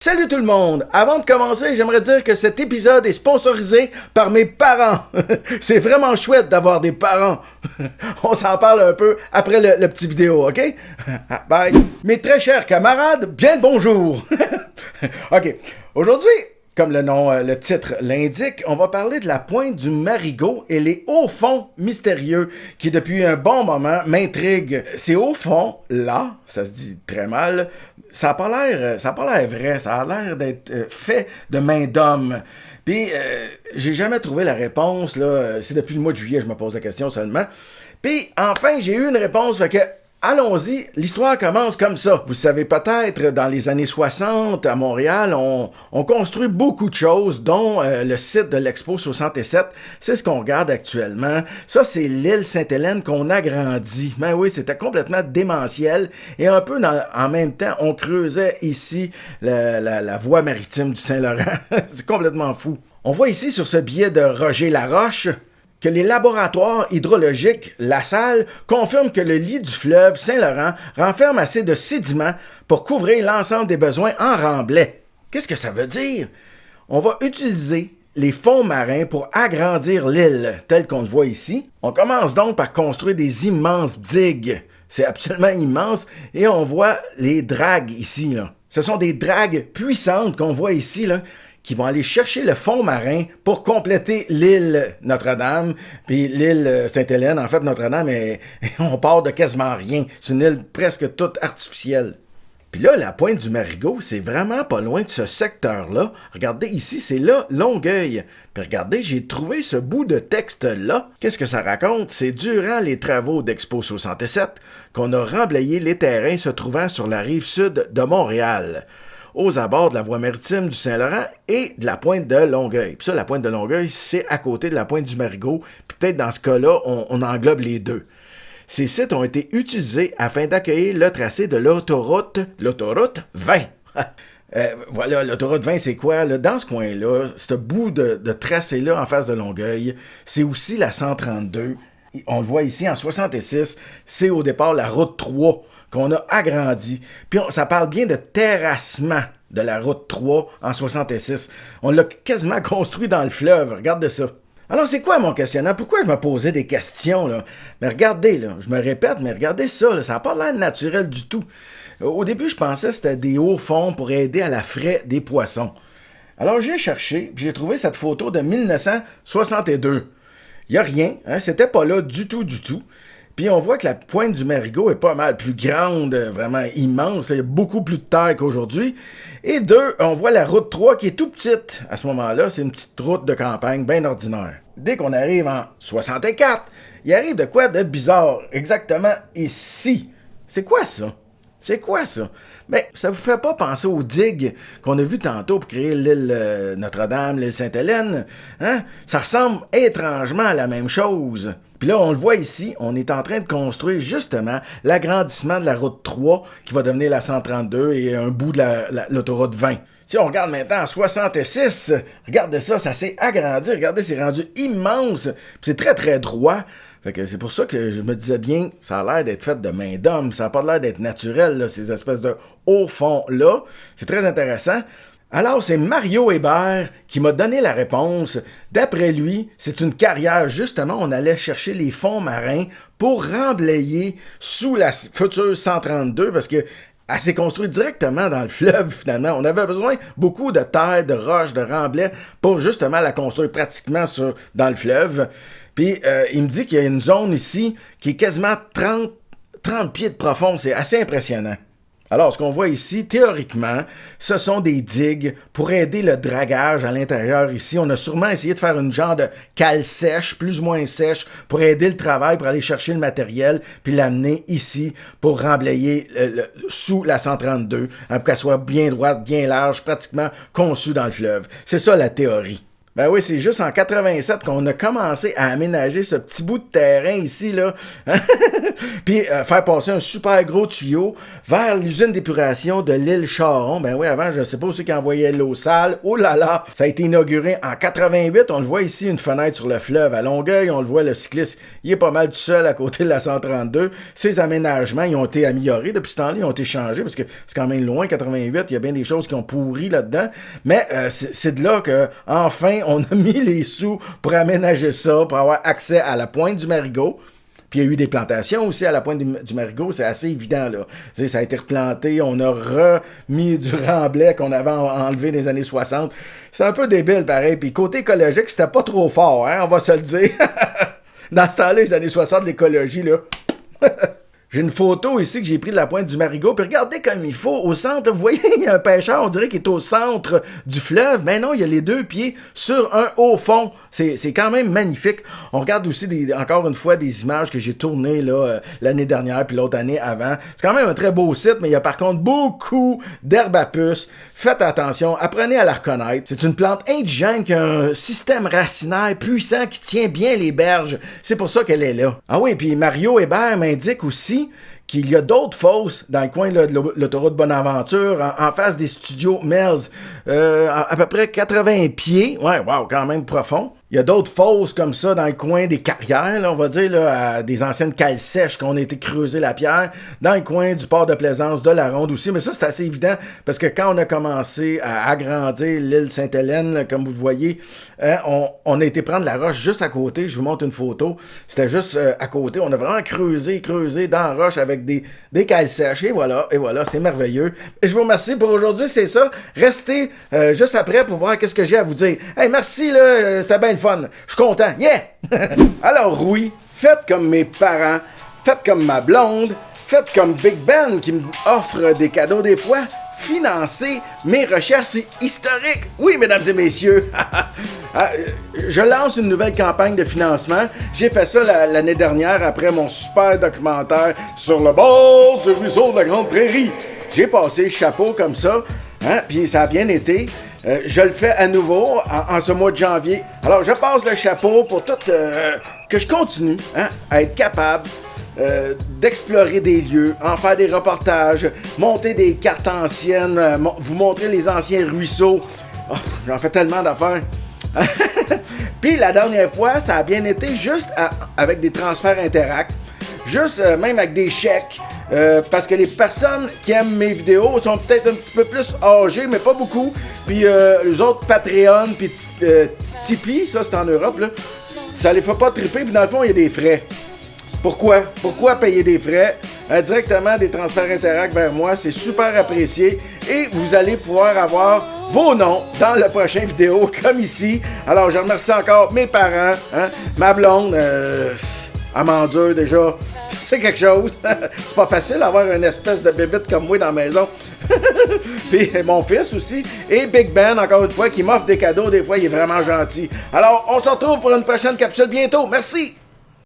Salut tout le monde! Avant de commencer, j'aimerais dire que cet épisode est sponsorisé par mes parents. C'est vraiment chouette d'avoir des parents. On s'en parle un peu après le petit vidéo, ok? Bye! Mes très chers camarades, bien le bonjour! Ok, aujourd'hui, comme le titre l'indique, on va parler de la pointe du Marigot et les hauts fonds mystérieux qui, depuis un bon moment, m'intriguent. Ces hauts fonds-là, ça se dit très mal, ça a pas l'air vrai, ça a l'air d'être fait de main d'homme. Puis, j'ai jamais trouvé la réponse, là. C'est depuis le mois de juillet que je me pose la question seulement. Puis, enfin, j'ai eu une réponse, fait que allons-y, l'histoire commence comme ça. Vous savez peut-être, dans les années 60, à Montréal, on construit beaucoup de choses, dont le site de l'Expo 67. C'est ce qu'on regarde actuellement. Ça, c'est l'île Sainte-Hélène qu'on agrandit. Ben oui, c'était complètement démentiel. Et un peu en même temps, on creusait ici la voie maritime du Saint-Laurent. C'est complètement fou. On voit ici sur ce billet de Roger Laroche que les laboratoires hydrologiques LaSalle confirment que le lit du fleuve Saint-Laurent renferme assez de sédiments pour couvrir l'ensemble des besoins en remblai. Qu'est-ce que ça veut dire? On va utiliser les fonds marins pour agrandir l'île, telle qu'on le voit ici. On commence donc par construire des immenses digues. C'est absolument immense. Et on voit les dragues ici, là. Ce sont des dragues puissantes qu'on voit ici, là, qui vont aller chercher le fond marin pour compléter l'île Notre-Dame, puis l'île Sainte-Hélène. En fait, Notre-Dame, on part de quasiment rien. C'est une île presque toute artificielle. Puis là, la pointe du Marigot, c'est vraiment pas loin de ce secteur-là. Regardez ici, c'est là, Longueuil. Puis regardez, j'ai trouvé ce bout de texte-là. Qu'est-ce que ça raconte? C'est durant les travaux d'Expo 67 qu'on a remblayé les terrains se trouvant sur la rive sud de Montréal, aux abords de la voie maritime du Saint-Laurent et de la pointe de Longueuil. Puis ça, la pointe de Longueuil, c'est à côté de la pointe du Marigot. Puis peut-être dans ce cas-là, on englobe les deux. Ces sites ont été utilisés afin d'accueillir le tracé de l'autoroute 20. Voilà, l'autoroute 20, c'est quoi? Là, dans ce coin-là, ce bout de tracé-là en face de Longueuil, c'est aussi la 132. On le voit ici en 66, c'est au départ la route 3 qu'on a agrandi. Puis ça parle bien de terrassement de la route 3 en 66. On l'a quasiment construit dans le fleuve. Regardez ça. Alors, c'est quoi mon questionnement? Pourquoi je me posais des questions, là? Mais regardez, là, je me répète, mais regardez ça, là, ça n'a pas l'air naturel du tout. Au début, je pensais que c'était des hauts fonds pour aider à la fraie des poissons. Alors, j'ai cherché, puis j'ai trouvé cette photo de 1962. Il n'y a rien, hein, c'était pas là du tout. Puis on voit que la pointe du Marigot est pas mal plus grande, vraiment immense. Il y a beaucoup plus de terre qu'aujourd'hui. Et deux, on voit la route 3 qui est tout petite. À ce moment-là, c'est une petite route de campagne bien ordinaire. Dès qu'on arrive en 64, il arrive de quoi de bizarre, exactement ici. C'est quoi ça? C'est quoi ça? Ben, ça vous fait pas penser aux digues qu'on a vues tantôt pour créer l'île Notre-Dame, l'île Sainte-Hélène? Hein? Ça ressemble étrangement à la même chose. Puis là, on le voit ici, on est en train de construire justement l'agrandissement de la route 3 qui va devenir la 132 et un bout de l'autoroute 20. Si on regarde maintenant en 66, regardez ça, ça s'est agrandi, regardez, c'est rendu immense, puis c'est très très droit. Fait que c'est pour ça que je me disais bien, ça a l'air d'être fait de main d'homme, ça n'a pas l'air d'être naturel, là, ces espèces de hauts fonds-là. C'est très intéressant. Alors, c'est Mario Hébert qui m'a donné la réponse. D'après lui, c'est une carrière. Justement, on allait chercher les fonds marins pour remblayer sous la future 132 parce que elle s'est construite directement dans le fleuve, finalement. On avait besoin beaucoup de terre, de roches, de remblais pour justement la construire pratiquement dans le fleuve. Puis, il me dit qu'il y a une zone ici qui est quasiment 30 pieds de profond. C'est assez impressionnant. Alors, ce qu'on voit ici, théoriquement, ce sont des digues pour aider le dragage à l'intérieur ici. On a sûrement essayé de faire une genre de cale sèche, plus ou moins sèche, pour aider le travail, pour aller chercher le matériel, puis l'amener ici pour remblayer sous la 132, hein, pour qu'elle soit bien droite, bien large, pratiquement conçue dans le fleuve. C'est ça la théorie. Ben oui, c'est juste en 87 qu'on a commencé à aménager ce petit bout de terrain ici, là. Puis faire passer un super gros tuyau vers l'usine d'épuration de l'île Charon. Ben oui, avant, je ne sais pas où c'est qui envoyait l'eau sale. Oh là là! Ça a été inauguré en 88. On le voit ici, une fenêtre sur le fleuve. À Longueuil, on le voit, le cycliste, il est pas mal tout seul à côté de la 132. Ces aménagements, ils ont été améliorés depuis ce temps-là. Ils ont été changés parce que c'est quand même loin, 88. Il y a bien des choses qui ont pourri là-dedans. Mais c'est de là que, enfin, on a mis les sous pour aménager ça, pour avoir accès à la pointe du Marigot. Puis il y a eu des plantations aussi à la pointe du Marigot, c'est assez évident, là. Tu sais, ça a été replanté, on a remis du remblai qu'on avait enlevé dans les années 60. C'est un peu débile, pareil. Puis côté écologique, c'était pas trop fort, hein, on va se le dire. Dans ce temps-là, les années 60, l'écologie, là... J'ai une photo ici que j'ai pris de la pointe du Marigot, puis regardez comme il faut, au centre, vous voyez, il y a un pêcheur, on dirait qu'il est au centre du fleuve, mais non, il y a les deux pieds sur un haut fond, c'est quand même magnifique. On regarde aussi, encore une fois, des images que j'ai tournées là l'année dernière, puis l'autre année avant. C'est quand même un très beau site, mais il y a par contre beaucoup d'herbe à puce. Faites attention, apprenez à la reconnaître. C'est une plante indigène qui a un système racinaire puissant qui tient bien les berges. C'est pour ça qu'elle est là. Ah oui, puis Mario Hébert m'indique aussi qu'il y a d'autres fosses dans le coin là, de l'autoroute Bonaventure, en face des studios Melz, à peu près 80 pieds. Ouais, wow, quand même profond. Il y a d'autres fosses comme ça dans le coin des carrières, là, on va dire, là, à des anciennes cales sèches qu'on a été creuser la pierre, dans le coin du port de plaisance de la Ronde aussi. Mais ça, c'est assez évident parce que quand on a commencé à agrandir l'île Sainte-Hélène, comme vous le voyez, hein, on a été prendre la roche juste à côté. Je vous montre une photo. C'était juste à côté. On a vraiment creusé dans la roche avec des cales sèches. Et voilà, c'est merveilleux. Et je vous remercie pour aujourd'hui, c'est ça. Restez juste après pour voir qu'est-ce que j'ai à vous dire. Hey, merci, là, c'était bien fun. Je suis content. Yeah! Alors oui, faites comme mes parents, faites comme ma blonde, faites comme Big Ben qui m'offre des cadeaux des fois. Financez mes recherches historiques. Oui, mesdames et messieurs. Je lance une nouvelle campagne de financement. J'ai fait ça l'année dernière après mon super documentaire sur le bord du ruisseau de la Grande Prairie. J'ai passé le chapeau comme ça, hein, puis ça a bien été. Je le fais à nouveau en ce mois de janvier. Alors, je passe le chapeau pour tout... que je continue à être capable d'explorer des lieux, en faire des reportages, monter des cartes anciennes, vous montrer les anciens ruisseaux. Oh, j'en fais tellement d'affaires. Puis la dernière fois, ça a bien été juste avec des transferts Interact. Juste même avec des chèques. Parce que les personnes qui aiment mes vidéos sont peut-être un petit peu plus âgées, mais pas beaucoup. Puis les autres Patreon, puis Tipeee, ça c'est en Europe, là, ça les fait pas triper, puis dans le fond, il y a des frais. Pourquoi? Pourquoi payer des frais? Directement des transferts Interact vers moi, c'est super apprécié. Et vous allez pouvoir avoir vos noms dans la prochaine vidéo, comme ici. Alors, je remercie encore mes parents, ma blonde, elle m'endure déjà. C'est quelque chose. C'est pas facile d'avoir une espèce de bébête comme moi dans la maison. Puis mon fils aussi. Et Big Ben, encore une fois, qui m'offre des cadeaux. Des fois, il est vraiment gentil. Alors, on se retrouve pour une prochaine capsule bientôt. Merci!